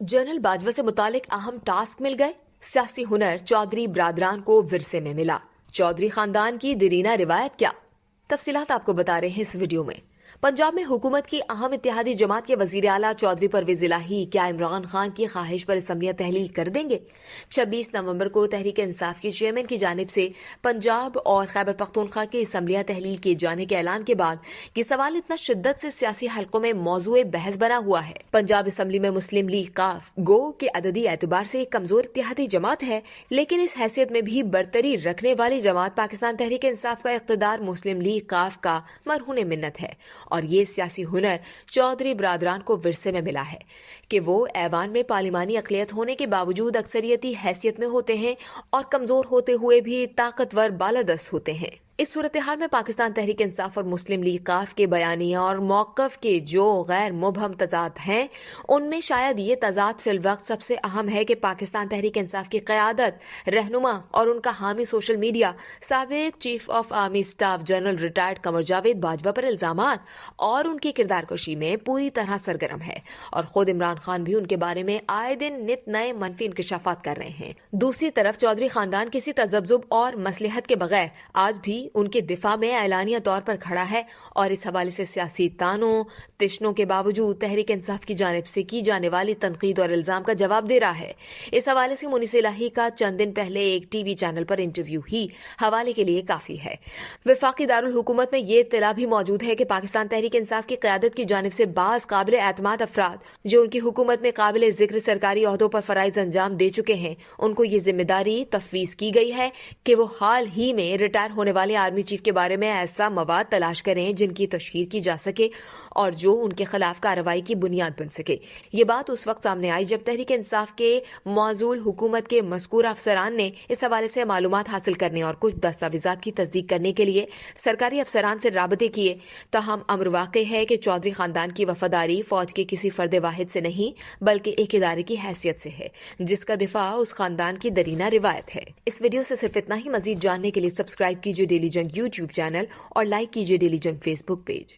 General Bajwa से मुतालिक अहम टास्क मिल गए। सियासी हुनर चौधरी बरादरान को विरसे में मिला। चौधरी खानदान की दरीना रिवायत क्या, तफसीलात आपको बता रहे हैं इस वीडियो में। पंजाब में हुकूमत की अहम इत्तेहादी जमात के वजीर आला चौधरी परवेज इलाही क्या इमरान खान की ख्वाहिश पर असम्बलियां तहलील कर देंगे? 26 नवंबर को तहरीक इंसाफ के चेयरमैन की जानिब से पंजाब और खैबर पख्तूनख्वा की असम्बलियां तहलील किए जाने के ऐलान के बाद ये सवाल इतना शिद्दत से सियासी हलकों में मौजूए बहस बना हुआ है। पंजाब असम्बली में मुस्लिम लीग काफ गो के अददी एतबार से एक कमजोर इत्तेहादी जमात है, लेकिन इस हैसियत में भी बरतरी रखने वाली जमात पाकिस्तान तहरीक इंसाफ का इक़्तिदार मुस्लिम लीग काफ का मरहून मिन्नत है। और ये सियासी हुनर चौधरी बरादरान को विरसे में मिला है कि वो ऐवान में पार्लिमानी अक़लियत होने के बावजूद अक्सरियती हैसियत में होते हैं और कमजोर होते हुए भी ताकतवर बालादस्त होते हैं। इस सूरत हाल में पाकिस्तान तहरीक इंसाफ और मुस्लिम लीग काफ के बयानिया और मौक़िफ़ के जो गैर मुबहम तजाद हैं, उनमें शायद ये तजाद फिलवक्त सबसे अहम है कि पाकिस्तान तहरीक इंसाफ की क़यादत, रहनुमा और उनका हामी सोशल मीडिया साबिक़ chief of army staff general retired Qamar Javed Bajwa पर इल्ज़ामात और उनकी किरदार कशी में पूरी तरह सरगर्म है और खुद इमरान खान भी उनके बारे में आए दिन नित नए मनफी इंकशाफात कर रहे हैं। दूसरी तरफ चौधरी खानदान किसी तजब्जुब और मसलहत के बगैर आज भी उनके दिफा में ऐलानिया तौर पर खड़ा है और इस हवाले से सियासी तानों तिश्नों के बावजूद तहरीक इंसाफ की जानिब से की जाने वाली तनकीद और इल्जाम का जवाब दे रहा है। इस हवाले से मुनीस इलाही का चंद दिन पहले एक टीवी चैनल पर इंटरव्यू ही हवाले के लिए काफी है। वफाकी दारुल हुकूमत में ये इत्तला भी मौजूद है कि पाकिस्तान तहरीक इंसाफ की क़यादत की जानिब से बाज़ काबिल एतमाद अफराद जो उनकी हुकूमत में काबिल जिक्र सरकारी ओहदों पर फराइज अंजाम दे चुके हैं, उनको ये जिम्मेदारी तफवीज़ की गई है कि वो हाल ही में रिटायर होने वाले आर्मी चीफ के बारे में ऐसा मवाद तलाश करें जिनकी तशहीर की जा सके और जो उनके खिलाफ कार्रवाई की बुनियाद बन सके। ये बात उस वक्त सामने आई जब तहरीक इंसाफ के मौजूल हुकूमत के मज़कूर अफसरान ने इस हवाले से मालूमात हासिल करने और कुछ दस्तावेजात की तस्दीक करने के लिए सरकारी अफसरान से राबते किए। ताहम अम्र वाक़ई है कि चौधरी खानदान की वफादारी फौज के किसी फर्द वाहिद से नहीं बल्कि एक इदारे की हैसियत से है, जिसका दिफा उस खानदान की दरीना रिवायत है। इस वीडियो से सिर्फ इतना ही। मजीद जानने के लिए सब्सक्राइब कीजिए डेली जंग यूट्यूब चैनल और लाइक कीजिए डेली जंग फेसबुक पेज।